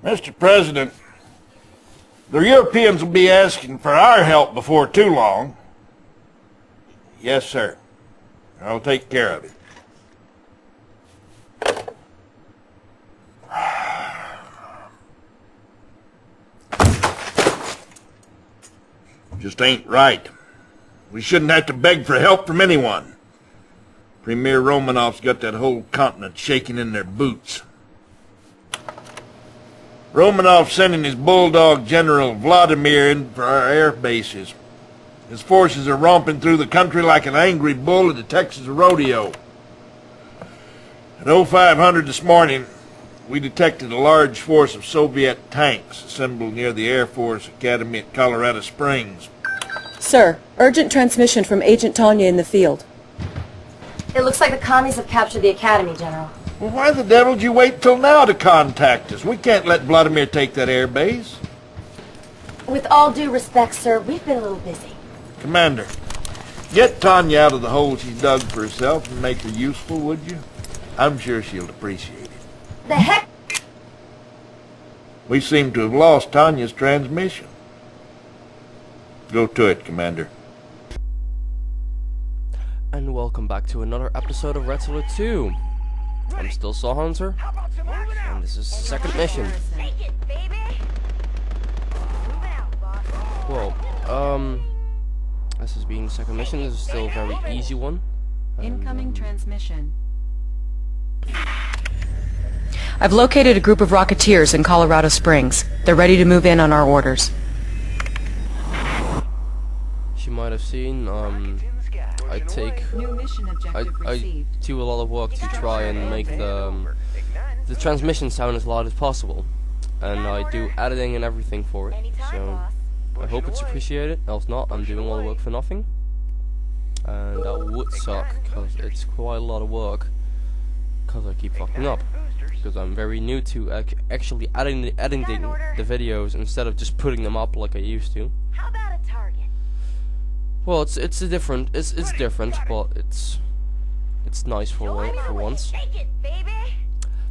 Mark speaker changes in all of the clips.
Speaker 1: Mr. President, the Europeans will be asking for our help before too long. Yes, sir. I'll take care of it. Just ain't right. We shouldn't have to beg for help from anyone. Premier Romanov's got that whole continent shaking in their boots. Romanov's sending his bulldog General Vladimir in for our air bases. His forces are romping through the country like an angry bull at the Texas rodeo. At 0500 this morning, we detected a large force of Soviet tanks assembled near the Air Force Academy at Colorado Springs.
Speaker 2: Sir, urgent transmission from Agent Tanya in the field.
Speaker 3: It looks like the commies have captured the Academy, General.
Speaker 1: Well, why the devil did you wait till now to contact us? We can't let Vladimir take that air base.
Speaker 3: With all due respect, sir, we've been a little busy.
Speaker 1: Commander, get Tanya out of the hole she's dug for herself and make her useful, would you? I'm sure she'll appreciate it.
Speaker 3: The heck?
Speaker 1: We seem to have lost Tanya's transmission. Go to it, Commander.
Speaker 4: And welcome back to another episode of Red Alert 2. I'm still Saw Hunter, and this is the second mission. Well, this is being the second mission. This is still a very easy one.
Speaker 5: Incoming transmission.
Speaker 2: I've located a group of Rocketeers in Colorado Springs. They're ready to move in on our orders.
Speaker 4: She might have seen, I do a lot of work to try and make the transmission sound as loud as possible, and I do editing and everything for it, so I hope it's appreciated. Else not, I'm doing all the work for nothing, and that would suck, because it's quite a lot of work, because I keep fucking up, because I'm very new to actually editing the videos instead of just putting them up like I used to.
Speaker 3: How about a target?
Speaker 4: Well, it's different, but it's nice for once.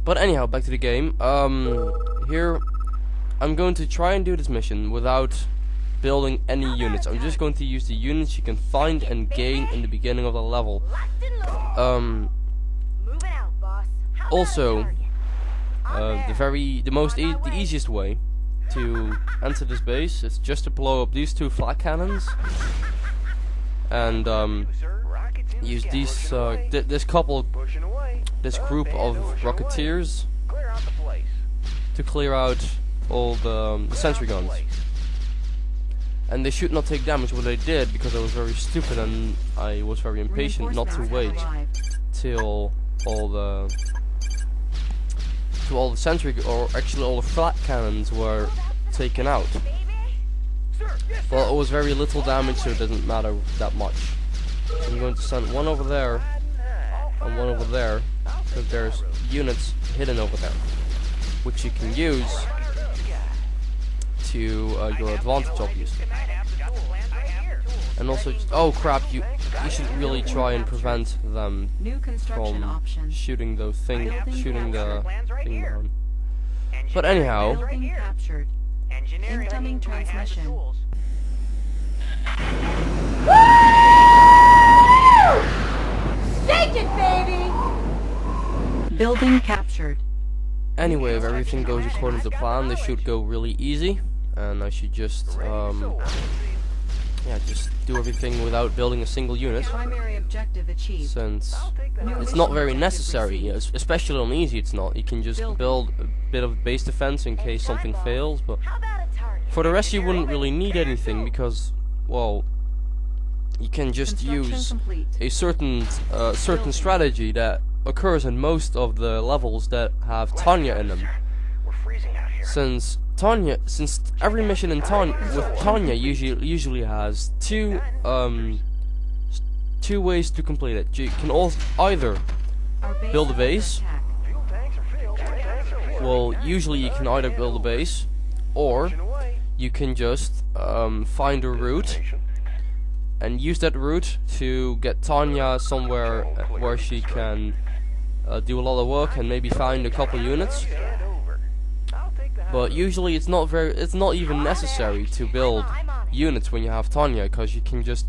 Speaker 4: But anyhow, back to the game. Here I'm going to try and do this mission without building any units. I'm just going to use the units you can find and gain in the beginning of the level. Also, the easiest way to enter this base is just to blow up these two flat cannons. And use these this group of Rocketeers to clear out all the sentry guns. And they should not take damage. What they did, because I was very stupid and I was very impatient not to wait till all the sentry, or actually all the flat cannons were taken out. Well, it was very little damage, so it doesn't matter that much. So I'm going to send one over there and one over there, because there's units hidden over there, which you can use to your advantage, obviously. And also, oh crap, you should really try and prevent them from shooting the thing down. But anyhow.
Speaker 5: Incoming transmission.
Speaker 3: Shake it, baby!
Speaker 5: Building captured.
Speaker 4: Anyway, if everything goes according to plan, this should go really easy, and I should just just do everything without building a single unit.
Speaker 5: Primary objective achieved.
Speaker 4: Since it's not very necessary, especially on easy. It's not. You can just build a bit of base defense in case something fails, but for the rest you wouldn't really need anything, because, well, you can just use a certain strategy that occurs in most of the levels that have Tanya in them. Since every mission with Tanya usually has two ways to complete it. You can either build a base. Well, usually you can either build a base, or you can just find a route and use that route to get Tanya somewhere where she can do a lot of work and maybe find a couple units. But usually it's not even necessary to build units when you have Tanya, because you can just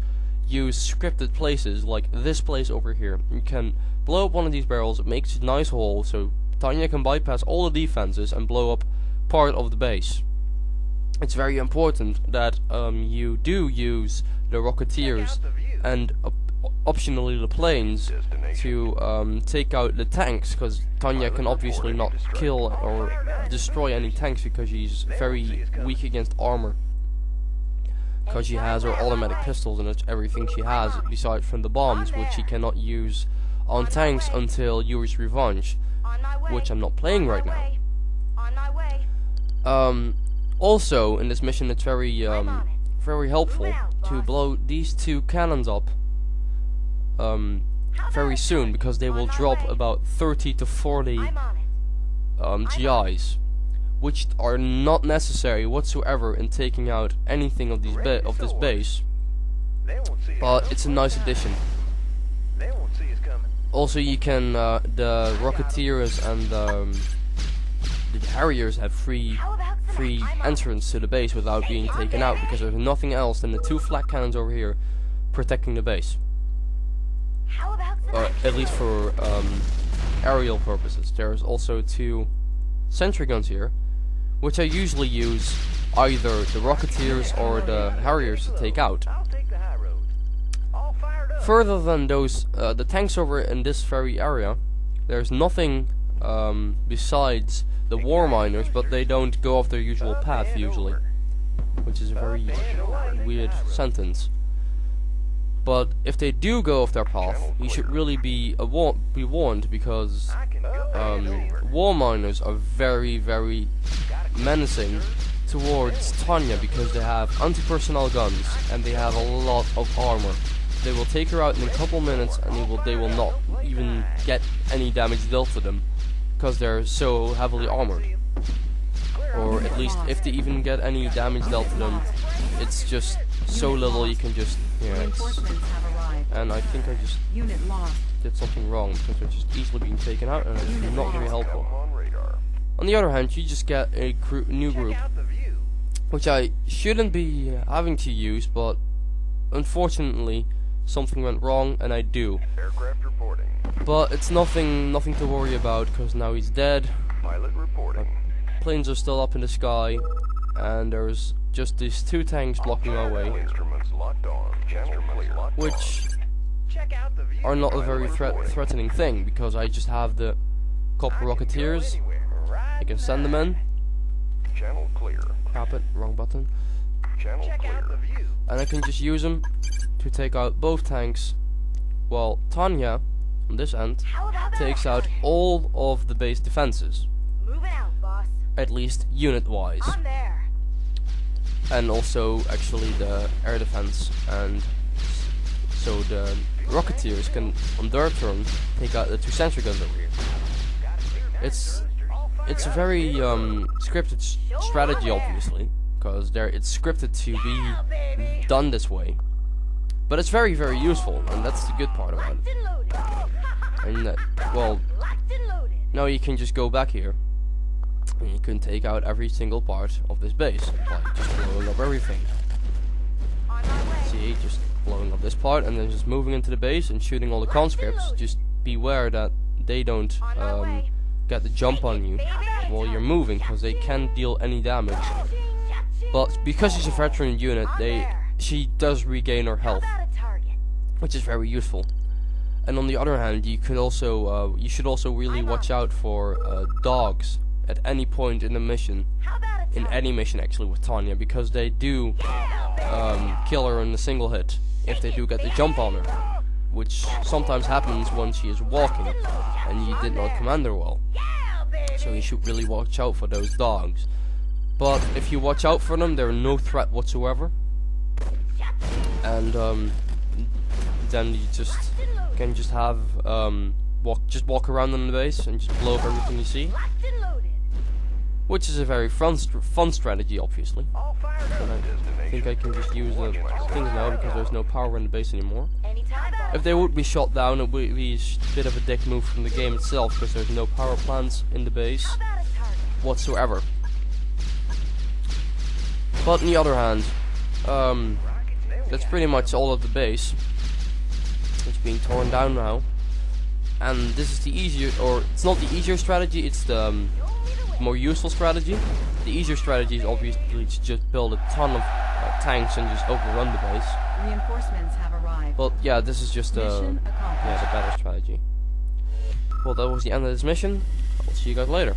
Speaker 4: use scripted places like this place over here. You can blow up one of these barrels, it makes a nice hole, so Tanya can bypass all the defenses and blow up part of the base. It's very important that you do use the Rocketeers and optionally the planes to take out the tanks, because Tanya can obviously not kill or destroy any tanks because she's very weak against armor, because she has her automatic pistols and it's everything she has besides from the bombs, which she cannot use on tanks until Yuri's Revenge, which I'm not playing right now. Also in this mission it's very very helpful to blow these two cannons up very soon, because they will drop about 30 to 40 GIs, which are not necessary whatsoever in taking out anything of these of this base, but it's a nice addition. Also, you can the Rocketeers and the Harriers have free entrance to the base without being taken out, because there's nothing else than the two flak cannons over here protecting the base. At least for aerial purposes. There's also two sentry guns here, which I usually use either the Rocketeers or the Harriers to take out. Further than those, the tanks over in this very area, there's nothing besides the war miners, but they don't go off their usual path usually, which is a very weird sentence. But if they do go off their path, you should really be warned, because war miners are very, very menacing towards Tanya, because they have anti-personnel guns and they have a lot of armor. They will take her out in a couple minutes, and they will not even get any damage dealt to them, because they're so heavily armored. Or at least if they even get any damage dealt to them, it's just so little you can just, and I think I just did something wrong, because they're just easily being taken out and it's not very helpful. On the other hand, you just get a new group, which I shouldn't be having to use, but unfortunately something went wrong and I do. But it's nothing to worry about, because now he's dead. Planes are still up in the sky, and there's just these two tanks blocking our way, which are not a very threatening thing, because I just have the couple Rocketeers. I can send them in. Crap it, wrong button. And I can just use them to take out both tanks, while Tanya, on this end, takes out all of the base defenses. At least unit-wise. And also, actually, the air defense, and so the Rocketeers can, on their turn, take out the two sentry guns over here. It's a very scripted strategy, obviously, because it's scripted to be done this way. But it's very, very useful, and that's the good part about it. And well, now you can just go back here, and you can take out every single part of this base by just blowing up everything. See, just blowing up this part and then just moving into the base and shooting all the conscripts. Just beware that they don't get the jump on you while you're moving, because they can deal any damage. But because she's a veteran unit, she does regain her health, which is very useful. And on the other hand, you should also really watch out for dogs at any point in the mission, in any mission actually with Tanya, because they do kill her in a single hit if they do get the jump on her, which sometimes happens when she is walking and you did not command her well. So you should really watch out for those dogs. But if you watch out for them, they're no threat whatsoever, and then you can just have walk around on the base and just blow up everything you see, which is a very fun strategy, obviously. But I think I can just use the things now, because there's no power in the base anymore. If they would be shot down, it would be a bit of a dick move from the game itself, because there's no power plants in the base whatsoever. But on the other hand, that's pretty much all of the base. It's being torn down now. And this is the easier, or it's not the easier strategy, it's the more useful strategy. The easier strategy is obviously to just build a ton of tanks and just overrun the base.
Speaker 5: Reinforcements have arrived.
Speaker 4: But yeah, this is just
Speaker 5: Mission accomplished.
Speaker 4: the better strategy. Well, that was the end of this mission. I will see you guys later.